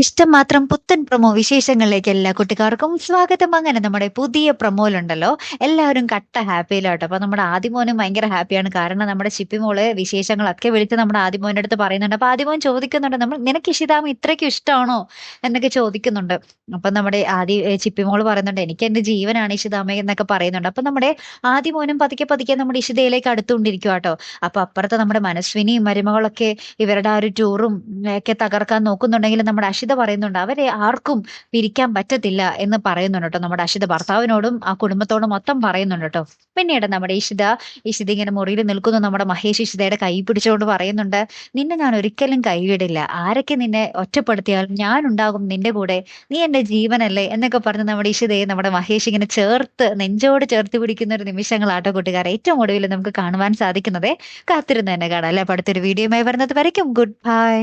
ഇഷ്ടം മാത്രം പുത്തൻ പ്രൊമോ വിശേഷങ്ങളിലേക്ക് എല്ലാ കുട്ടിക്കാർക്കും സ്വാഗതം. അങ്ങനെ നമ്മുടെ പുതിയ പ്രൊമോയിലുണ്ടല്ലോ എല്ലാവരും കട്ട ഹാപ്പിയിലാട്ടോ. അപ്പൊ നമ്മുടെ ആദിമോനും ഭയങ്കര ഹാപ്പിയാണ്. കാരണം നമ്മുടെ ചിപ്പിമോള് വിശേഷങ്ങളൊക്കെ വിളിച്ച് നമ്മുടെ ആദിമോന്റെ അടുത്ത് പറയുന്നുണ്ട്. അപ്പൊ ആദിമോൻ ചോദിക്കുന്നുണ്ട്, നമ്മൾ നിനക്ക് ഇഷിതാമ ഇത്രയ്ക്കും ഇഷ്ടമാണോ എന്നൊക്കെ ചോദിക്കുന്നുണ്ട്. അപ്പൊ നമ്മുടെ ചിപ്പിമോള് പറയുന്നുണ്ട്, എനിക്ക് എന്റെ ജീവനാണ് ഇഷിതാമ എന്നൊക്കെ പറയുന്നുണ്ട്. അപ്പൊ നമ്മുടെ ആദിമോനും പതുക്കെ പതുക്കെ നമ്മുടെ ഇഷിതയിലേക്ക് അടുത്തുകൊണ്ടിരിക്കുക കേട്ടോ. അപ്പൊ അപ്പുറത്ത് നമ്മുടെ മനസ്വിനിയും മരുമകളൊക്കെ ഇവരുടെ ആ ഒരു ടൂറും ഒക്കെ തകർക്കാൻ നോക്കുന്നുണ്ടെങ്കിൽ നമ്മുടെ അഷിത പറയുന്നുണ്ട് അവരെ ആർക്കും പിരിക്കാൻ പറ്റത്തില്ല എന്ന് പറയുന്നുണ്ട് കേട്ടോ. നമ്മുടെ അഷിത ഭർത്താവിനോടും ആ കുടുംബത്തോടും മൊത്തം പറയുന്നുണ്ട് കേട്ടോ. പിന്നീട് നമ്മുടെ ഇഷിത ഇങ്ങനെ മുറിയിൽ നിൽക്കുന്നു. നമ്മുടെ മഹേഷ് ഇഷിതയുടെ കൈ പിടിച്ചുകൊണ്ട് പറയുന്നുണ്ട്, നിന്നെ ഞാൻ ഒരിക്കലും കൈവിടില്ല, ആരൊക്കെ നിന്നെ ഒറ്റപ്പെടുത്തിയാലും ഞാൻ ഉണ്ടാകും നിന്റെ കൂടെ, നീ എന്റെ ജീവനല്ലേ എന്നൊക്കെ പറഞ്ഞ് നമ്മുടെ ഇഷിതയെ നമ്മുടെ മഹേഷ് ഇങ്ങനെ ചേർത്ത് നെഞ്ചോട് ചേർത്ത് പിടിക്കുന്ന ഒരു നിമിഷങ്ങളാട്ടോ കൂട്ടുകാരെ ഏറ്റവും ഒടുവിൽ നമുക്ക് കാണുവാൻ സാധിക്കുന്നത്. കാത്തിരുന്ന് തന്നെ കാണാം അല്ലെ. അപ്പൊ അടുത്തൊരു വീഡിയോയുമായി വരുന്നത് വരയ്ക്കും ഗുഡ് ബൈ.